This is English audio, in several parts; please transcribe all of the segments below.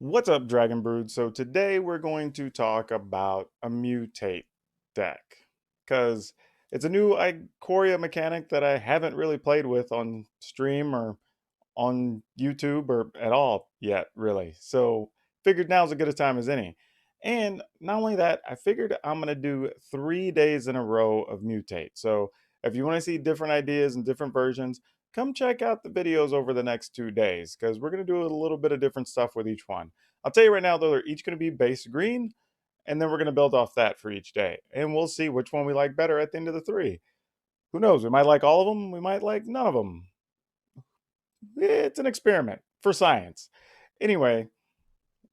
What's up, Dragon Brood? So today we're going to talk about a Mutate deck because it's a new Ikoria mechanic that I haven't really played with on stream or on YouTube or at all yet, really. So figured now's as good a time as any. And not only that, I figured I'm gonna do 3 days in a row of Mutate. So if you want to see different ideas and different versions, come check out the videos over the next 2 days because we're gonna do a little bit of different stuff with each one. I'll tell you right now, though, they're each gonna be base green, and then we're gonna build off that for each day. And we'll see which one we like better at the end of the three. Who knows? We might like all of them, we might like none of them. It's an experiment for science. Anyway,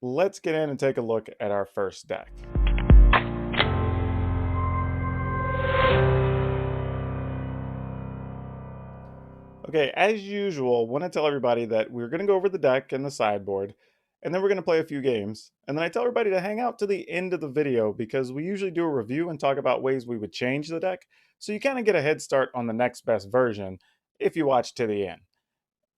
let's get in and take a look at our first deck. Okay, as usual, I want to tell everybody that we're going to go over the deck and the sideboard, and then we're going to play a few games. And then I tell everybody to hang out to the end of the video because we usually do a review and talk about ways we would change the deck. So you kind of get a head start on the next best version if you watch to the end.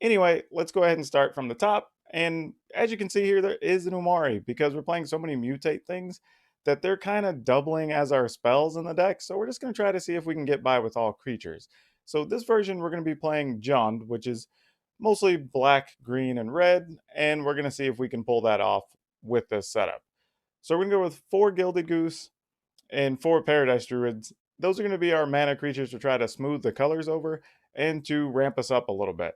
Anyway, let's go ahead and start from the top. And as you can see here, there is an Umari because we're playing so many mutate things that they're kind of doubling as our spells in the deck. So we're just going to try to see if we can get by with all creatures. So this version, we're going to be playing JUND, which is mostly black, green, and red. And we're going to see if we can pull that off with this setup. So we're going to go with 4 Gilded Goose and 4 Paradise Druids. Those are going to be our mana creatures to try to smooth the colors over and to ramp us up a little bit.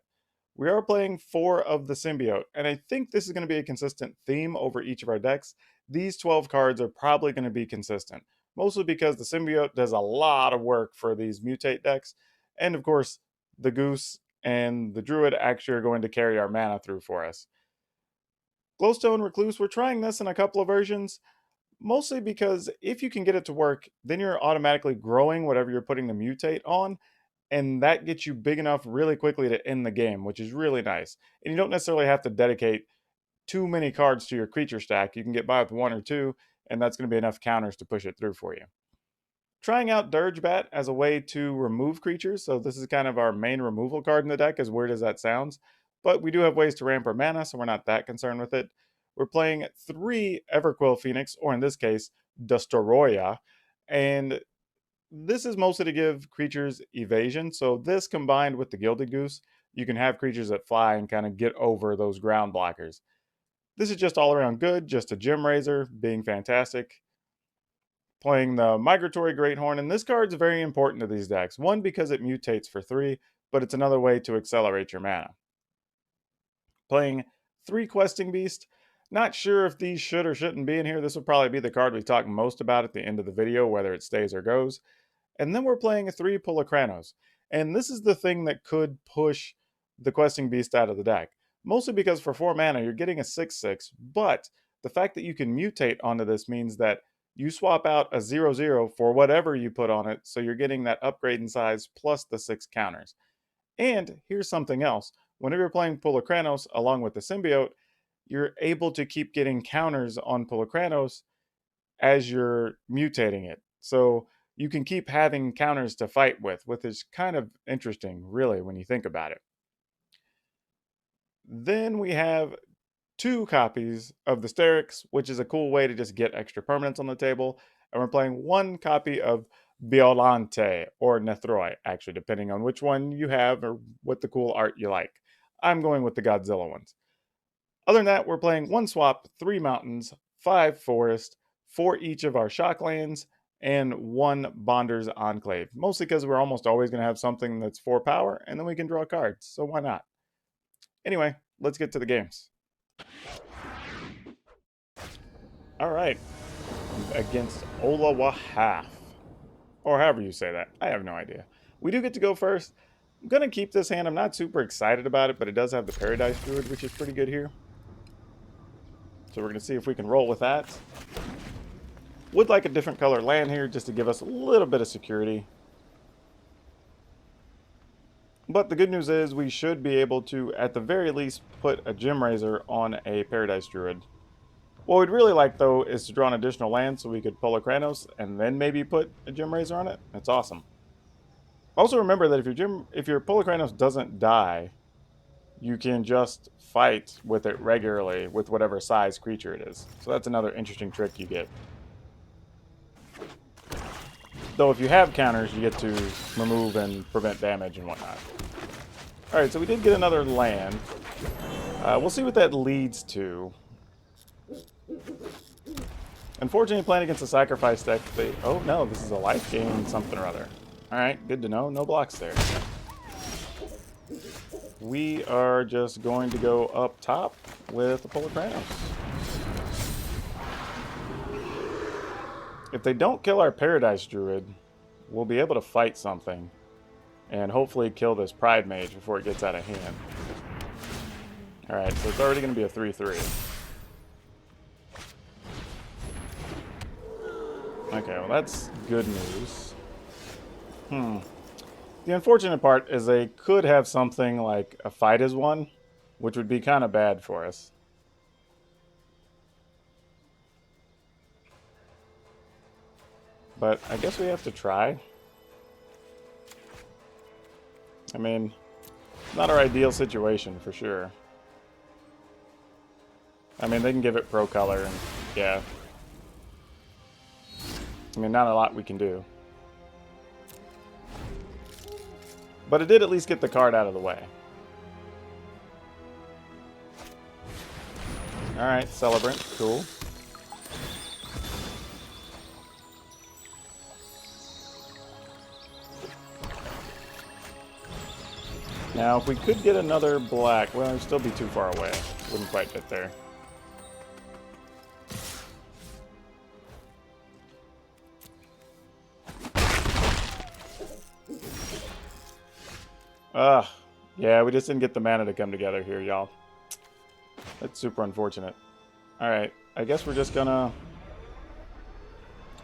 We are playing 4 of the Symbiote, and I think this is going to be a consistent theme over each of our decks. These 12 cards are probably going to be consistent, mostly because the Symbiote does a lot of work for these Mutate decks, and of course, the Goose and the Druid actually are going to carry our mana through for us. Glowstone Recluse, we're trying this in a couple of versions, mostly because if you can get it to work, then you're automatically growing whatever you're putting the Mutate on, and that gets you big enough really quickly to end the game, which is really nice. And you don't necessarily have to dedicate too many cards to your creature stack. You can get by with 1 or 2, and that's going to be enough counters to push it through for you. Trying out Dirge Bat as a way to remove creatures, so this is kind of our main removal card in the deck, as weird as that sounds. But we do have ways to ramp our mana, so we're not that concerned with it. We're playing 3 Everquill Phoenix, or in this case, Dustoroya, and this is mostly to give creatures evasion. So this combined with the Gilded Goose, you can have creatures that fly and kind of get over those ground blockers. This is just all around good, just a Gem Raiser being fantastic. Playing the Migratory Greathorn, and this card's very important to these decks. One, because it mutates for 3, but it's another way to accelerate your mana. Playing 3 Questing Beast. Not sure if these should or shouldn't be in here. This will probably be the card we talk most about at the end of the video, whether it stays or goes. And then we're playing a 3 Pulacranos. And this is the thing that could push the Questing Beast out of the deck. Mostly because for 4 mana, you're getting a 6/6, but the fact that you can mutate onto this means that you swap out a 0/0 for whatever you put on it, so you're getting that upgrade in size plus the 6 counters. And here's something else. Whenever you're playing Pulacranos along with the Symbiote, you're able to keep getting counters on Pulacranos as you're mutating it. So you can keep having counters to fight with, which is kind of interesting, really, when you think about it. Then we have 2 copies of the Sterix, which is a cool way to just get extra permanents on the table. And we're playing 1 copy of Biolante, or Nethroi, actually, depending on which one you have or what the cool art you like. I'm going with the Godzilla ones. Other than that, we're playing 1 swap, 3 mountains, 5 forest, 4 each of our shocklands, and 1 Bonder's Enclave. Mostly because we're almost always going to have something that's 4 power, and then we can draw cards, so why not? Anyway, let's get to the games. Alright, against Ola Wahaf. Or however you say that. I have no idea. We do get to go first. I'm going to keep this hand. I'm not super excited about it, but it does have the Paradise Druid, which is pretty good here. So we're going to see if we can roll with that. Would like a different color land here just to give us a little bit of security. But the good news is we should be able to, at the very least, put a Gem Raiser on a Paradise Druid. What we'd really like, though, is to draw an additional land so we could pull a Kranos and then maybe put a Gem Raiser on it. That's awesome. Also remember that if your Pulacranos doesn't die, you can just fight with it regularly with whatever size creature it is. So that's another interesting trick you get. Though if you have counters, you get to remove and prevent damage and whatnot. Alright, so we did get another land. We'll see what that leads to. Unfortunately, playing against a sacrifice deck, oh no, this is a life gain something or other. Alright, good to know. No blocks there. We are just going to go up top with the Polar Kranos. If they don't kill our Paradise Druid, we'll be able to fight something. And hopefully kill this Pride Mage before it gets out of hand. Alright, so it's already going to be a 3-3. Okay, well that's good news. The unfortunate part is they could have something like a Fight as One, which would be kind of bad for us. But I guess we have to try. I mean, not our ideal situation for sure. I mean, they can give it pro color and yeah. I mean, not a lot we can do. But it did at least get the card out of the way. Alright, Celebrant, cool. Now, if we could get another black, well, it'd still be too far away. Wouldn't quite fit there. Yeah, we just didn't get the mana to come together here, y'all. That's super unfortunate. Alright, I guess we're just gonna...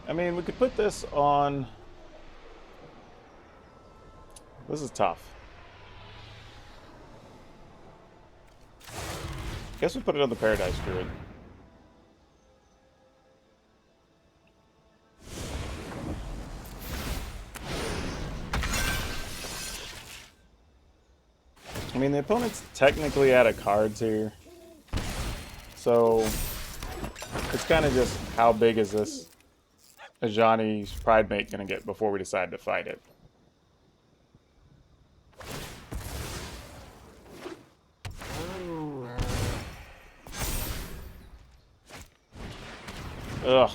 I mean, we could put this on... This is tough. I guess we put it on the Paradise Druid. I mean, the opponent's technically out of cards here. So, it's kind of just how big is this Ajani's Pride Mate going to get before we decide to fight it. Ugh.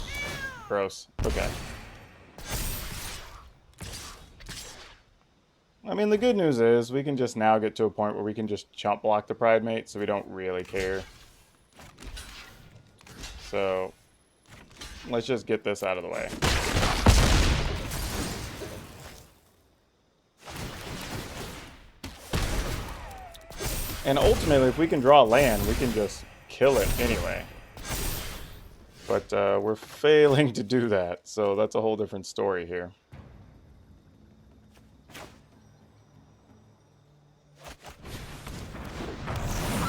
Gross. Okay. I mean, the good news is we can just now get to a point where we can just chump block the Pride Mate, so we don't really care. So, let's just get this out of the way. And ultimately, if we can draw land, we can just kill it anyway. But we're failing to do that, so that's a whole different story here.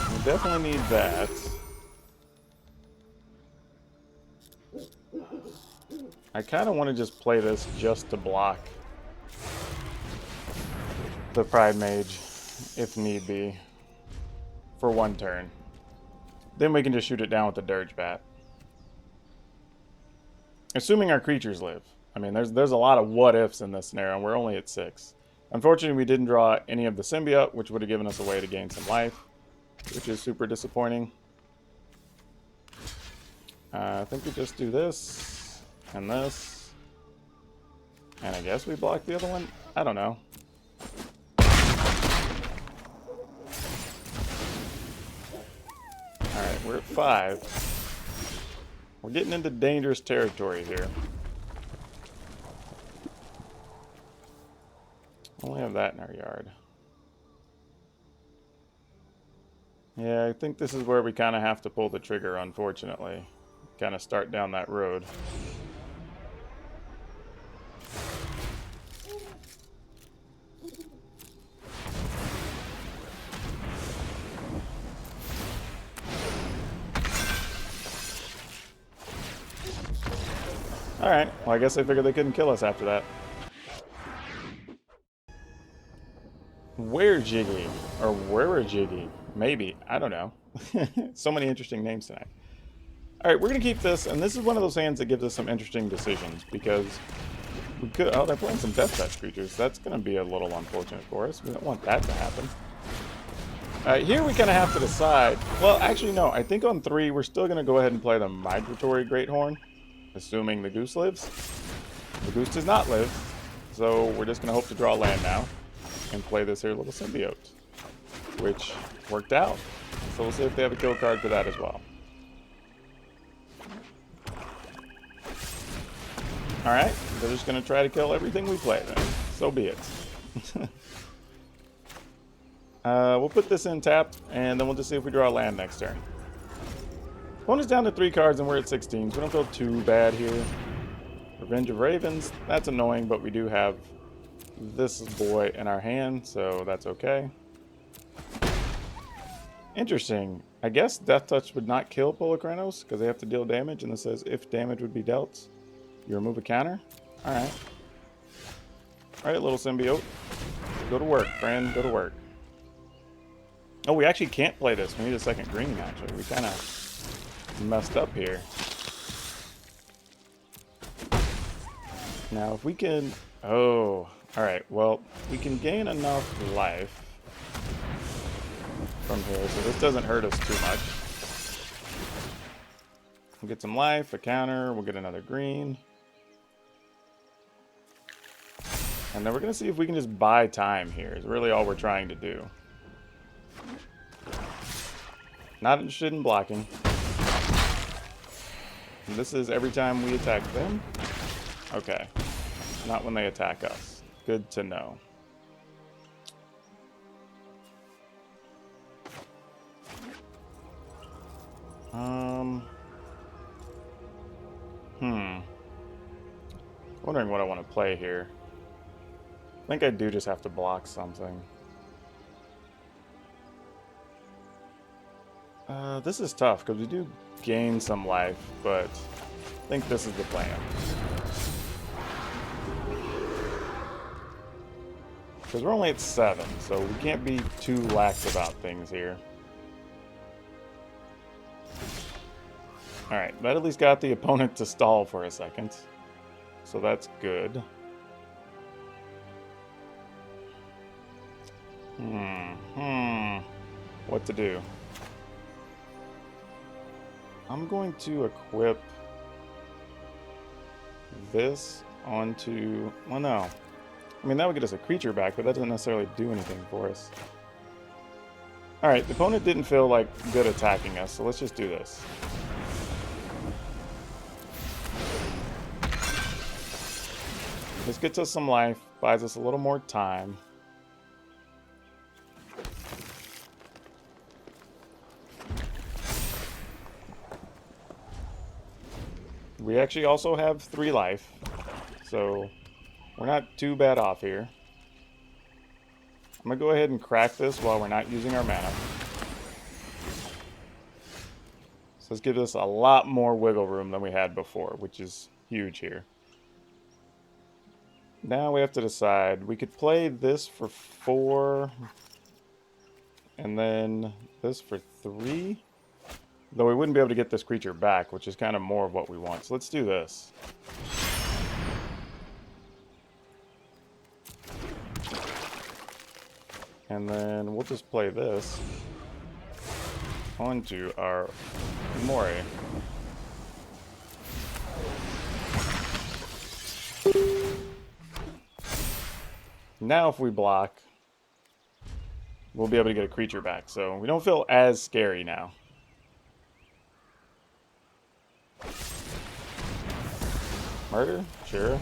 We definitely need that. I kind of want to just play this just to block the Pride Mage, if need be, for one turn. Then we can just shoot it down with the Dirge Bat. Assuming our creatures live. I mean, there's a lot of what-ifs in this scenario, and we're only at 6. Unfortunately, we didn't draw any of the Symbiote, which would have given us a way to gain some life, which is super disappointing. I think we just do this, and this, and I guess we block the other one? I don't know. Alright, we're at 5. We're getting into dangerous territory here. Only have that in our yard. Yeah, I think this is where we kind of have to pull the trigger, unfortunately. Kind of start down that road. Alright, well I guess I figured they couldn't kill us after that. Where Jiggy? Or where Jiggy? Maybe. I don't know. So many interesting names tonight. All right, we're going to keep this, and this is one of those hands that gives us some interesting decisions, because we could... Oh, they're playing some Death Touch creatures. That's going to be a little unfortunate for us. We don't want that to happen. Here we kind of have to decide... Well, actually, no. I think on 3, we're still going to go ahead and play the Migratory Greathorn, assuming the Goose lives. The Goose does not live, so we're just going to hope to draw land now and play this here little Symbiote, which worked out. So we'll see if they have a kill card for that as well. Alright, they're just going to try to kill everything we play then. So be it. We'll put this in tapped, and then we'll just see if we draw a land next turn. Opponent's down to 3 cards, and we're at 16, so we don't feel too bad here. Revenge of Ravens, that's annoying, but we do have this boy in our hand, so that's okay. Interesting. I guess Death Touch would not kill Polokrenos, because they have to deal damage, and this says if damage would be dealt, you remove a counter. Alright. Alright, little Symbiote. Go to work, friend. Go to work. Oh, we actually can't play this. We need a second green, actually. We kind of messed up here. Now, if we can... Oh, alright. Well, we can gain enough life from here, so this doesn't hurt us too much. We'll get some life, a counter, we'll get another green. And then we're going to see if we can just buy time here, is really all we're trying to do. Not interested in blocking. And this is every time we attack them? Okay. Not when they attack us. Good to know. Wondering what I want to play here. I think I do just have to block something. This is tough because we do gain some life, but I think this is the plan. Because we're only at 7, so we can't be too lax about things here. Alright, that at least got the opponent to stall for a second. So that's good. What to do? I'm going to equip this onto... Well, no. I mean, that would get us a creature back, but that doesn't necessarily do anything for us. Alright, the opponent didn't feel like good attacking us, so let's just do this. This gets us some life, buys us a little more time. We actually also have 3 life, so we're not too bad off here. I'm going to go ahead and crack this while we're not using our mana. So this gives us a lot more wiggle room than we had before, which is huge here. Now we have to decide. We could play this for 4, and then this for 3. Though we wouldn't be able to get this creature back, which is kind of more of what we want. So let's do this. And then we'll just play this onto our Mori. Now if we block, we'll be able to get a creature back. So we don't feel as scary now. Murder? Sure.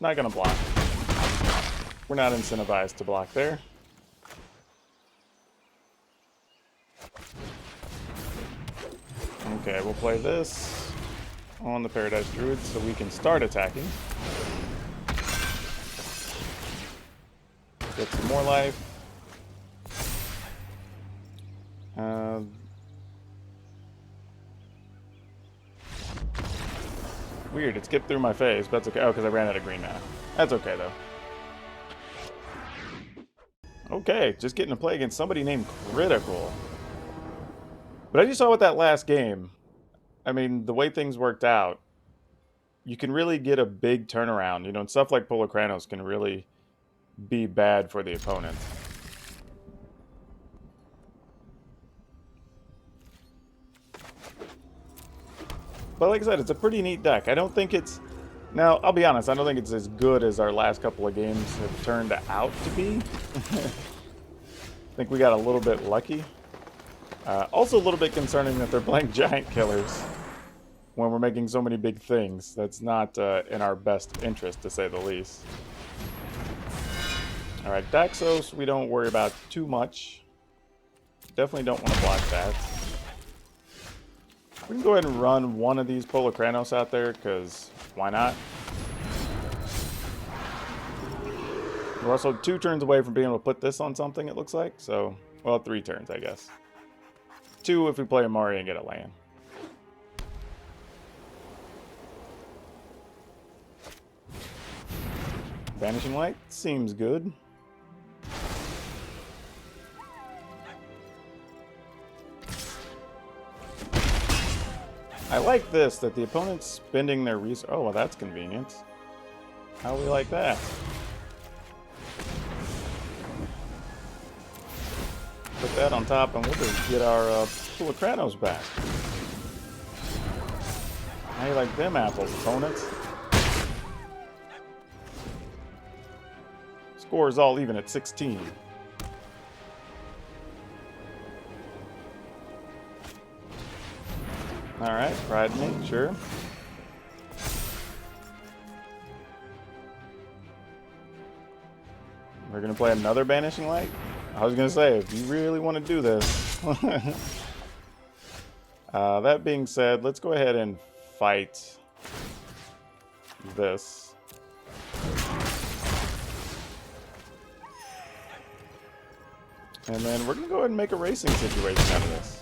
Not gonna block. We're not incentivized to block there. Okay, we'll play this on the Paradise Druid so we can start attacking. Get some more life. Weird, it skipped through my face, but that's okay. Oh, because I ran out of green mana. That's okay, though. Okay, just getting to play against somebody named Critical. But as you saw with that last game, I mean, the way things worked out, you can really get a big turnaround. You know, and stuff like Polar Kranos can really be bad for the opponent. But like I said, it's a pretty neat deck. I don't think it's... Now, I'll be honest, I don't think it's as good as our last couple of games have turned out to be. I think we got a little bit lucky. Also a little bit concerning that they're playing giant killers when we're making so many big things. That's not in our best interest, to say the least. Alright, Daxos, we don't worry about too much. Definitely don't want to block that. We can go ahead and run one of these Polar Kranos out there, because why not? We're also 2 turns away from being able to put this on something, it looks like. So, well, 3 turns, I guess. 2 if we play Amari and get a land. Vanishing Light seems good. I like this, that the opponent's spending their resources. Oh, well, that's convenient. How do we like that? Put that on top and we'll just get our Polar Kranos back. How you like them apples, opponent? Score is all even at 16. Alright, Pride and Hate, sure. We're going to play another Banishing Light? I was going to say, if you really want to do this. That being said, let's go ahead and fight this. And then we're going to go ahead and make a racing situation out of this.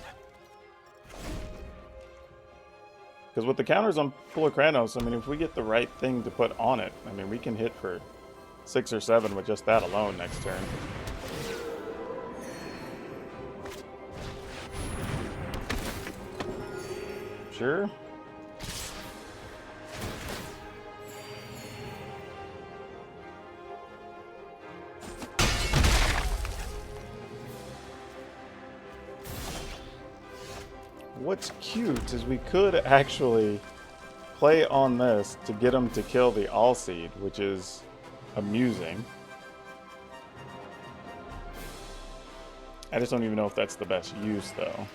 Because with the counters on Polar Kranos, I mean, if we get the right thing to put on it, I mean, we can hit for 6 or 7 with just that alone next turn. Sure. What's cute is we could actually play on this to get them to kill the All-Seed, which is amusing. I just don't even know if that's the best use, though.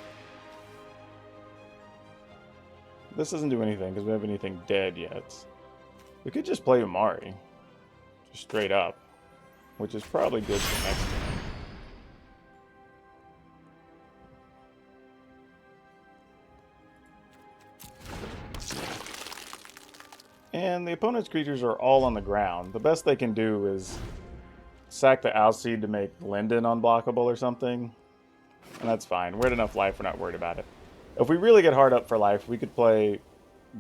This doesn't do anything because we don't have anything dead yet. We could just play Amari, just straight up, which is probably good for next time. And the opponent's creatures are all on the ground. The best they can do is sack the Alseed to make Linden unblockable or something. And that's fine. We're at enough life, we're not worried about it. If we really get hard up for life, we could play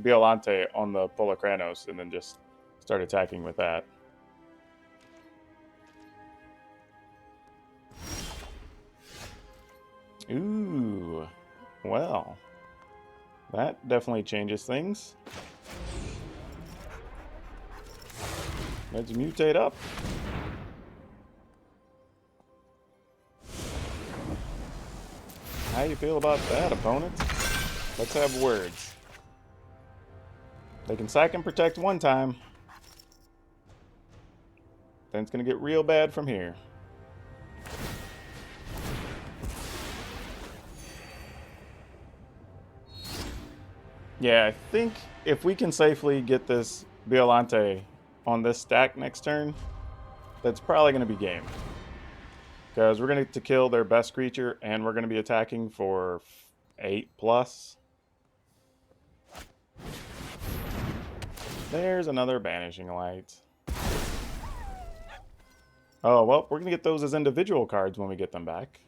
Biolante on the Polar Kranos and then just start attacking with that. Ooh. Well. That definitely changes things. Let's mutate up. How you feel about that, opponent? Let's have words. They can sack and protect one time. Then it's going to get real bad from here. Yeah, I think if we can safely get this Biolante on this stack next turn, that's probably going to be game. Because we're going to kill their best creature, and we're going to be attacking for 8+. There's another Banishing Light. Oh, well, we're going to get those as individual cards when we get them back.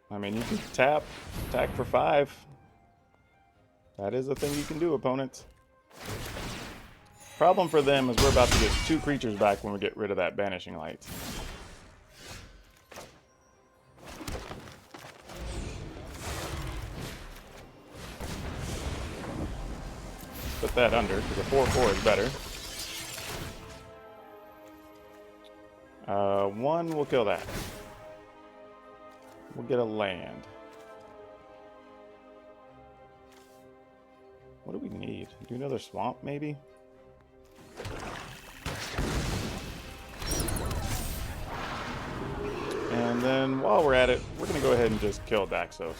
I mean, you can tap, attack for 5. That is a thing you can do, opponent. Problem for them is we're about to get 2 creatures back when we get rid of that Banishing Light. Put that under, because a 4/4 is better. 1, we'll kill that. We'll get a land. What do we need? Do another swamp, maybe? And then, while we're at it, we're going to go ahead and just kill Daxos.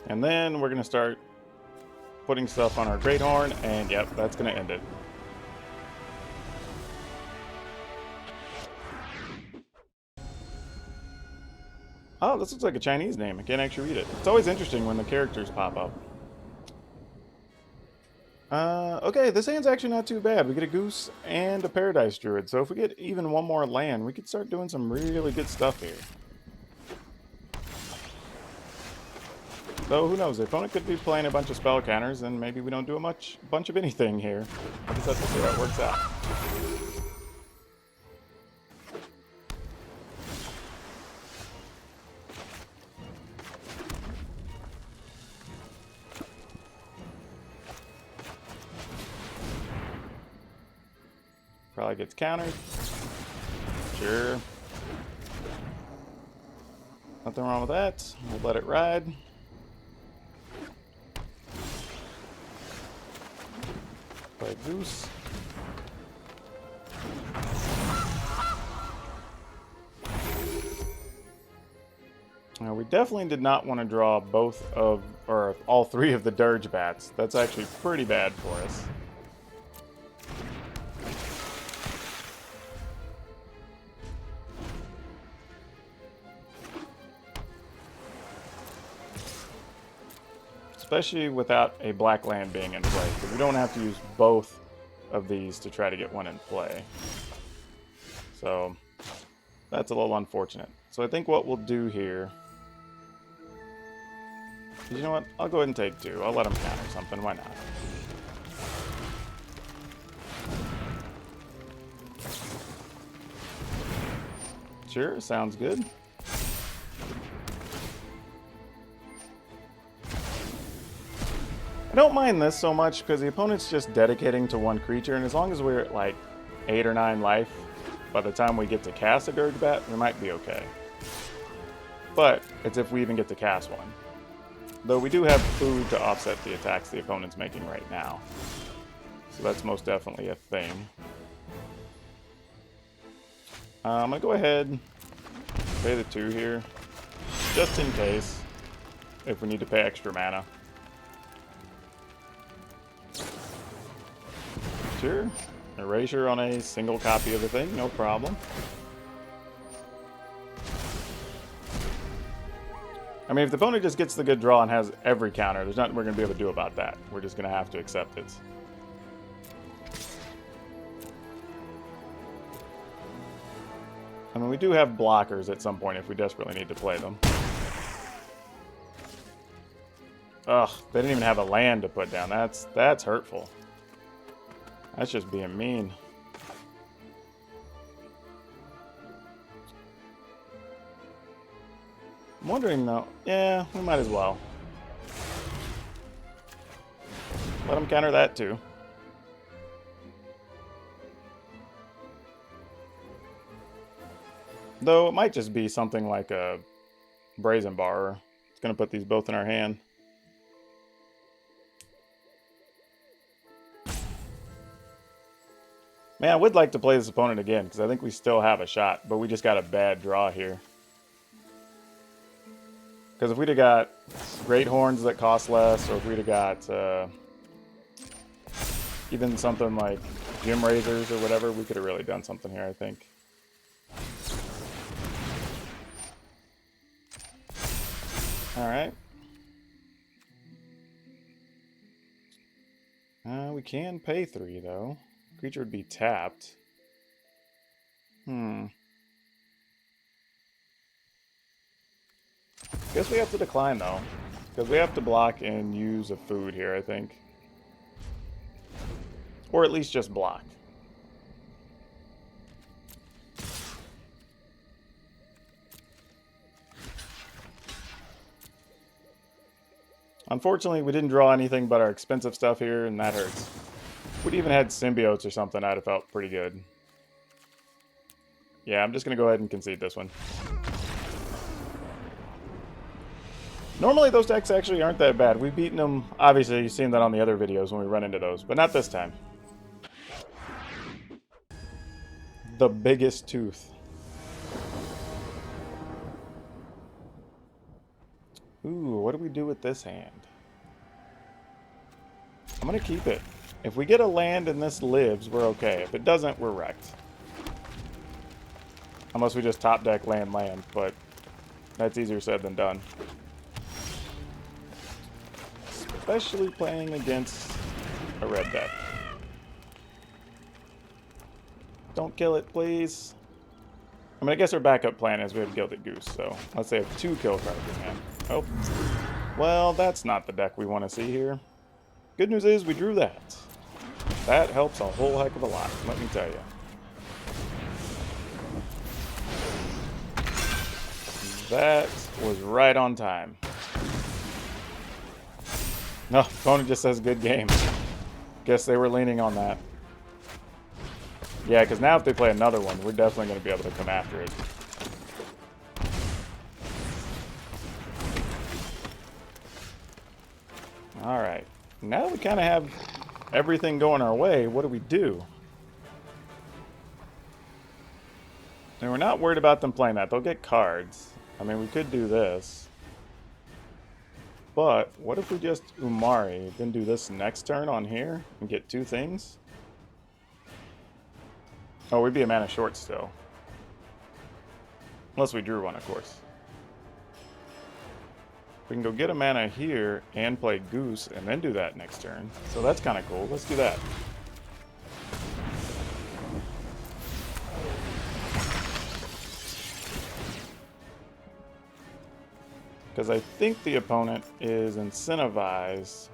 And then we're going to start putting stuff on our Great Horn, and yep, that's going to end it. Oh, this looks like a Chinese name. I can't actually read it. It's always interesting when the characters pop up. Okay, this hand's actually not too bad. We get a Goose and a Paradise Druid, so if we get even one more land, we could start doing some really good stuff here. Though, who knows? The opponent could be playing a bunch of spell counters, and maybe we don't do a bunch of anything here. I just have to see how it works out. Probably gets countered. Sure. Nothing wrong with that. We'll let it ride. Play Goose. Now, we definitely did not want to draw both of, or all 3 of the Dirge Bats. That's actually pretty bad for us. Especially without a black land being in play, because we don't have to use both of these to try to get one in play. So that's a little unfortunate. So I think what we'll do here is, you know what, I'll go ahead and take 2. I'll let him counter something, why not? Sure, sounds good. I don't mind this so much because the opponent's just dedicating to 1 creature, and as long as we're at like 8 or 9 life, by the time we get to cast a Dirge Bat, we might be okay. But it's if we even get to cast one. Though we do have food to offset the attacks the opponent's making right now. So that's most definitely a thing. I'm going to go ahead and pay the 2 here, just in case, if we need to pay extra mana. Sure. Erasure on a single copy of the thing, no problem. I mean, if the opponent just gets the good draw and has every counter, there's nothing we're going to be able to do about that. We're just going to have to accept it. I mean, we do have blockers at some point if we desperately need to play them. Ugh, they didn't even have a land to put down. That's hurtful. That's just being mean. I'm wondering though, yeah, we might as well. Let them counter that too. Though it might just be something like a Brazen Bar. It's going to put these both in our hand. Man, I would like to play this opponent again, because I think we still have a shot, but we just got a bad draw here. Because if we'd have got Great Horns that cost less, or if we'd have got even something like Gym Razors or whatever, we could have really done something here, I think. Alright. We can pay 3, though. Creature would be tapped. Guess we have to decline, though. Because we have to block and use a food here, I think. Or at least just block. Unfortunately, we didn't draw anything but our expensive stuff here, and that hurts. If we'd even had symbiotes or something, I'd have felt pretty good. Yeah, I'm just going to go ahead and concede this one. Normally, those decks actually aren't that bad. We've beaten them. Obviously, you've seen that on the other videos when we run into those, but not this time. The biggest tooth. Ooh, what do we do with this hand? I'm going to keep it. If we get a land and this lives, we're okay. If it doesn't, we're wrecked. Unless we just top deck land, but that's easier said than done. Especially playing against a red deck. Don't kill it, please. I mean, I guess our backup plan is we have Gilded Goose, so let's say I have 2 kill cards in hand. Oh. Well, that's not the deck we want to see here. Good news is we drew that. That helps a whole heck of a lot, let me tell you. That was right on time. No, opponent just says good game. Guess they were leaning on that. Yeah, because now if they play another one, we're definitely going to be able to come after it. Alright. Now we kind of have everything going our way. What do we do? And we're not worried about them playing that. They'll get cards. I mean, we could do this. But what if we just Umari, then do this next turn on here and get 2 things? Oh, we'd be a mana short still. Unless we drew one, of course. We can go get a mana here and play Goose and then do that next turn. So that's kind of cool. Let's do that. Because I think the opponent is incentivized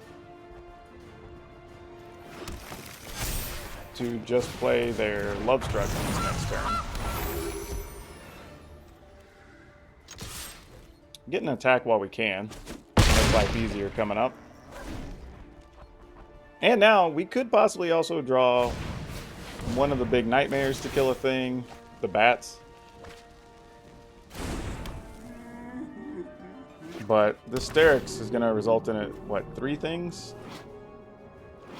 to just play their Lovestruck on this next turn. Get an attack while we can. Make life easier coming up. And now we could possibly also draw one of the big nightmares to kill a thing, the bats. But this Sterix is going to result in it, what, 3 things?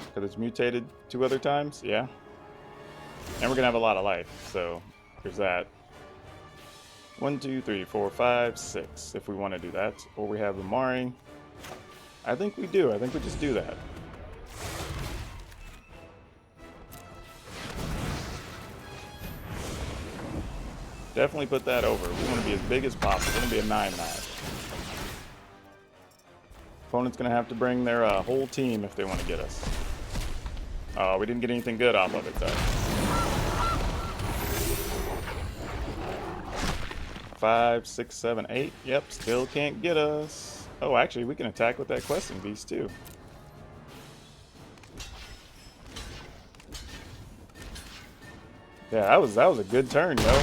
Because it's mutated 2 other times? Yeah. And we're going to have a lot of life, so there's that. 1, 2, 3, 4, 5, 6, if we want to do that. Or we have Umari. I think we do. I think we just do that. Definitely put that over. We want to be as big as possible. We're going to be a 9-9. Opponent's going to have to bring their whole team if they want to get us. Oh, we didn't get anything good off of it, though. 5, 6, 7, 8. Yep, still can't get us. Oh, actually, we can attack with that questing beast, too. Yeah, that was a good turn, yo.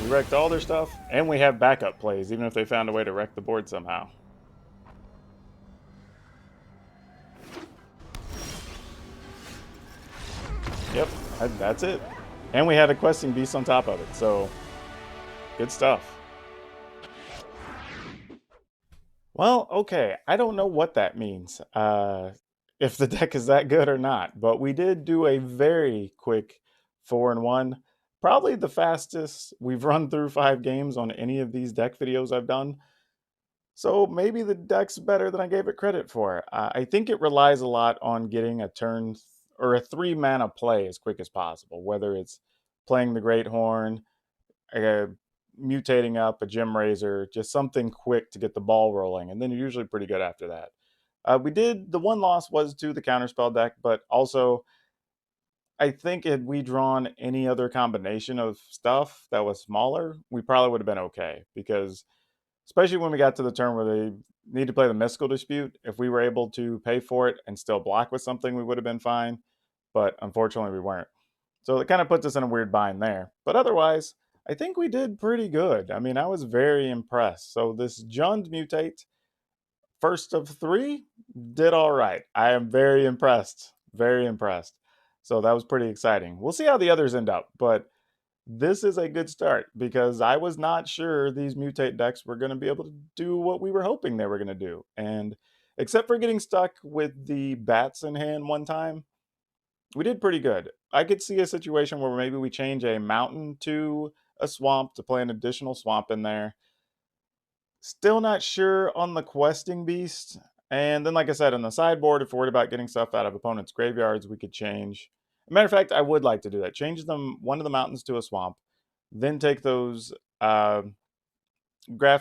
We wrecked all their stuff, and we have backup plays, even if they found a way to wreck the board somehow. Yep, that's it. And we had a questing beast on top of it, so good stuff. Well, okay, I don't know what that means, if the deck is that good or not, but we did do a very quick 4-1. Probably the fastest we've run through 5 games on any of these deck videos I've done. So maybe the deck's better than I gave it credit for. I think it relies a lot on getting a turn or a 3 mana play as quick as possible, whether it's playing the Great Horn, mutating up a Gem Razor, just something quick to get the ball rolling, and then you're usually pretty good after that. The one loss was to the counterspell deck, but also I think had we drawn any other combination of stuff that was smaller, we probably would have been okay. Because especially when we got to the turn where they need to play the Mystical Dispute, if we were able to pay for it and still block with something, we would have been fine. But unfortunately, we weren't. So it kind of puts us in a weird bind there. But otherwise, I think we did pretty good. I mean, I was very impressed. So this JUND Mutate, first of three, did all right. I am very impressed. Very impressed. So that was pretty exciting. We'll see how the others end up, but this is a good start because I was not sure these Mutate decks were going to be able to do what we were hoping they were going to do. And except for getting stuck with the bats in hand one time, we did pretty good. I could see a situation where maybe we change a mountain to a swamp to play an additional swamp in there. Still not sure on the questing beast. And then, like I said, on the sideboard, if we're worried about getting stuff out of opponents' graveyards, we could change. Matter of fact, I would like to do that. Change one of the mountains to a swamp, then take those Graph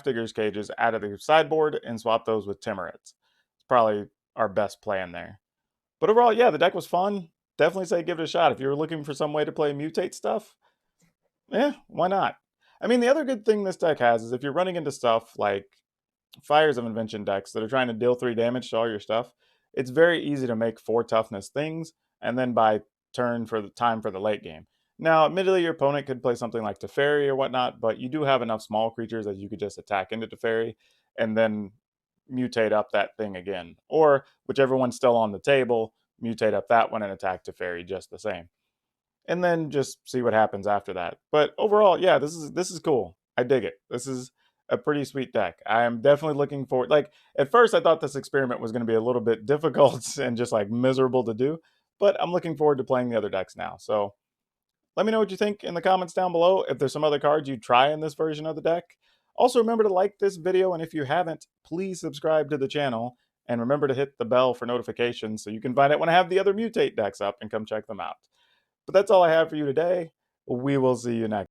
Digger's cages out of the sideboard and swap those with Timorets. It's probably our best plan there. But overall, yeah, the deck was fun. Definitely say give it a shot. If you were looking for some way to play Mutate stuff, yeah, why not? I mean, the other good thing this deck has is if you're running into stuff like Fires of Invention decks that are trying to deal 3 damage to all your stuff, it's very easy to make 4 toughness things and then buy turn for the time for the late game. Now, admittedly, your opponent could play something like Teferi or whatnot, but you do have enough small creatures that you could just attack into Teferi and then mutate up that thing again. Or whichever one's still on the table, mutate up that one and attack Teferi just the same. And then just see what happens after that. But overall, yeah, this is cool. I dig it. This is a pretty sweet deck. I am definitely looking forward. Like at first, I thought this experiment was going to be a little bit difficult and just like miserable to do, but I'm looking forward to playing the other decks now. So let me know what you think in the comments down below. If there's some other cards you'd try in this version of the deck. Also, remember to like this video, and if you haven't, please subscribe to the channel. And remember to hit the bell for notifications so you can find out when I have the other Mutate decks up and come check them out. But that's all I have for you today. We will see you next.